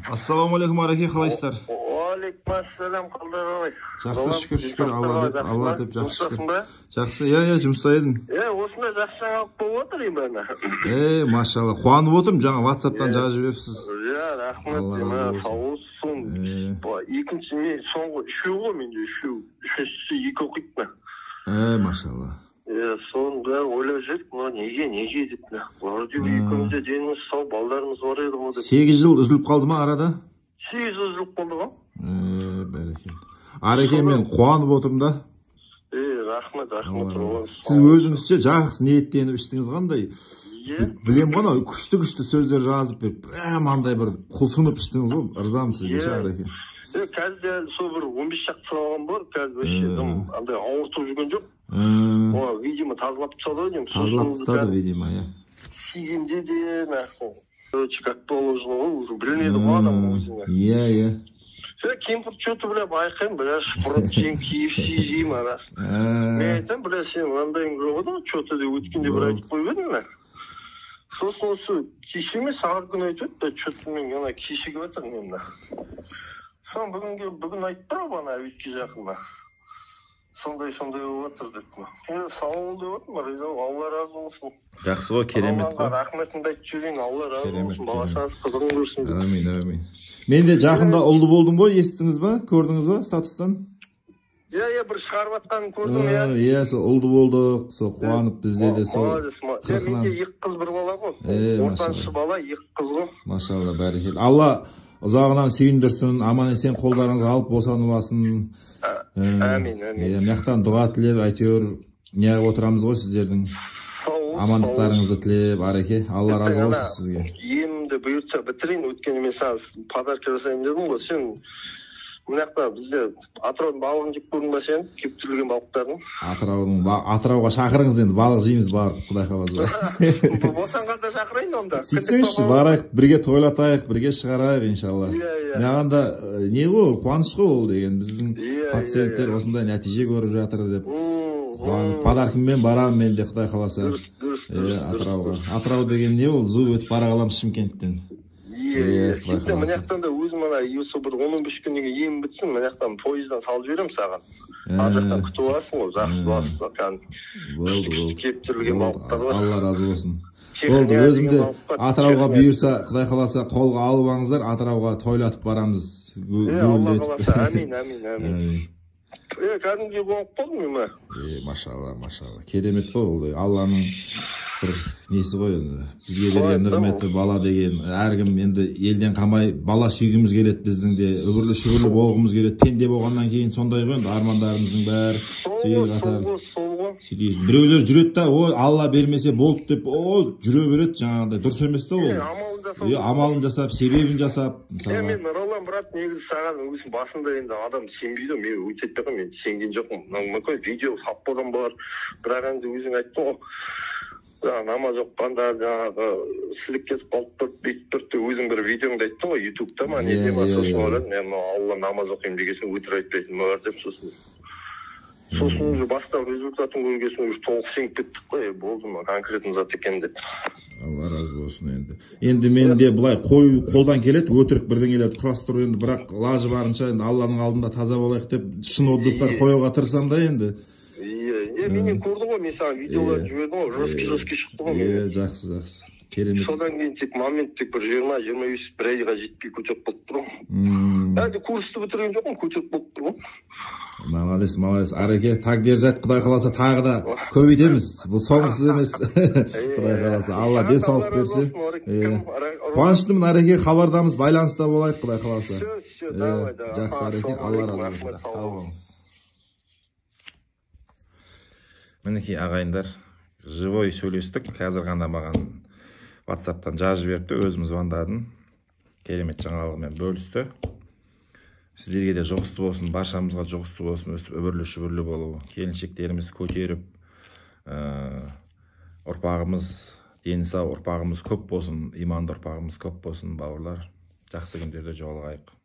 Ассалаумағалейкум, Араке, қалайсыздар? Уалейкумассалам, қалдар ағай. Жақсы, шүкір, Алла деп жақсы шүкір. Жақсы, жұмыста едім. Осында жақсы жаңалық болып отыр именно. Машалла, қуанып отырмын, жаңа WhatsApp-тан жазып жіберіпсіз. Рахмет, сау болсын. Екінші мен соңғы үшеу ғой менде, үшіншісі екі оқиды. Машалла. Соны бәрі ойлап жүрдік, неге деп. Вроде екеумізде деніміз сау, балдарымыз бар еді ғой деп. 8 жыл үзіліп қалды ма арада? 8 жыл үзіліп қалды ғой. Бәрекелді. Араке, мен қуанып отырмын да. Рахмет. Сіз өзіңізше жақсы ниеттеніп іштіңіз қандай? Білем ғана, күшті сөздер жазып беріп, андай бір құлшынып іштіңіз ғой, ырзам сізге ше, Араке. Қазір сол бір 15 шақты салған бар, қазір өшедім, андай ауыртып жүрген жоқ. Видимо, тазалап тастады деймін. Тазалап тастады, видимо, Сигенде де, короче, как положено ғой, уже білінеді ғой адам өзіне. Кемпір что-то, байқаймын, шпұрып жеймін, KFC жеймін анасын. Мен айтам, сен маңдайың жоқ еді, что-то деп өткенде бір айтып қойып едің. Сосын осы кеше емес, ағыр күн айтып еді, что-то мен кешігіп жатыр мен. Сон бүгін айтты ғой бана әуетке жақында. Сондай болып отыр деп. Сау бол деп отыр, Алла разы болсын. Жақсы ғой, керемет қой. Рахметімді айтып жүрейін, Алла разы болсын, балашаңыз қызығын көрсін. Әмин. Мен де жақында ұлды болдым ғой, естіңіз ба, көрдіңіз ба статустан? Бір шығарып атқанын көрдім, сол ұлды болдық, сол қуанып бізде де сол қырқынан. Менде 2 қыз бір бала ғой, ортаншы бала 2 қыз ғой. Машалла, бәрекелді. Алла ұзағынан сүйіндірсін, аман есен қолдарыңызға алып босанып алсын. Әмин. Мияқтан дұға тілеп, әйтеуір неғып отырамыз ғой сіздердің. Амандықтарыңызды тілеп, Араке, Алла разы болсын сізге. Емімді бұйыртса бітірейін, өткенде мен саған подарка жасайын дедім ғой, сен мынақта бізде Атыраудың балығын жеп көрдің ба сен, кептірілген балықтардың? Атырауға шақырыңыз енді, балық жейміз барып, құдай қаласа. Босанғанда шақырайын онда. Сөйтсеңізші, барайық, бірге тойлатайық, бірге шығарайық, иншалла. Маған да не ғой, қуаныш қой ол деген, біздің пациенттер осындай нәтиже көріп жатыр деп. Подаркыммен барамын мен де, құдай қаласа. Атырауға. Атырау деген не ол, зу өтіп бара қаламыз Шымкенттен. Мынаяқтан да өзім осы бір 15 күннен кейін ем бітсін, мынаяқтан поездан салып жіберем саған. Ар жақтан күтіп аласың ғой, жақсы күшті кептірілген балықтар бар. Алла разы болсын. Болды, өзімде Атырауға бұйырса, құдай қаласа қолға алып алыңыздар, Атырауға тойлатып барамыз. Алла қаласа, әмин. Кәдімге қуанып қалдым ма? Машалла. Керемет қой ол. Алланың бір несі ғой енді. Бізге берген нұрметі бала деген. Әркім енді елден қалмай бала сүйгіміз келеді, біздің де үбірлі-шүбірлі болғымыз келеді. Пенде болғаннан кейін сондай ғой енді армандарымыздың бәрі тегел қатар. Біреулер жүреді да, Алла бермесе болды деп, жүре береді жаңағыдай. Дұрыс емес та ол. Амалын жасап, себебін жасап. Мен Ролан брат, негізі саған өзің басында енді адам сенбейді, мен өйтетпе ғой, мен сенген жоқпын. Мүмкін видео салып қойған бар, бірақ енді өзің айттың ғой, намаз оқығанда жаңағы сілік кетіп қалып тұрып, бүйтіп тұрды, өзің бір видеоңды айттың ғой, ютубта ма, неде ма, сосын ойладым, мен Алла намаз оқимын дегесін өтір айтпайтын бар деп, сосын уже бастап результатын көргесін уже толық сеніп кеттік қой, болды ма, конкретный зат екен деп. Алла разы болсын енді. Енді мен де бұлай қолдан келеді, өтірік бірдеңелерді құрастыру енді, бірақ лажы барынша енді Алланың алдында таза болайық деп шын отзывтар қоюға тырысам да енді. Менен көрдің ғой, мен саған видеолар жібердім ғой, жесткий шықты ғой мен. Жақсы. Керемет. Содан кейін тек момент тек бір 20-25 бір айға жетпей көтеріп болып тұр ғой. Әлде курсты бітірген жоқпын, көтеріп болып тұр ғой. Молодец. Араке, тақдиржат, құдай қаласа тағы да көбейтеміз. Бұл соңғысы емес. Құдай қаласа. Алла денсаулық берсе. Қуаныштымын, Араке, хабардамыз, байланыста болайық, құдай қаласа. Жақсы, Араке, Алла разы болсын. Сау болыңыз. Мінекей ағайындар, живой сөйлестік. Қазір ғана маған WhatsApp-тан жазып жіберіпті, өзім звондадым. Керемет жаңалығымен бөлісті. Сіздерге де жұғысты болсын, баршамызға жұғысты болсын, өстіп үбірлі-шүбірлі болу. Келіншектеріміз көтеріп, ұрпағымыз, дені сау ұрпағымыз көп болсын, иманды ұрпағымыз көп болсын, бауырлар. Жақсы күндерде жолығайық.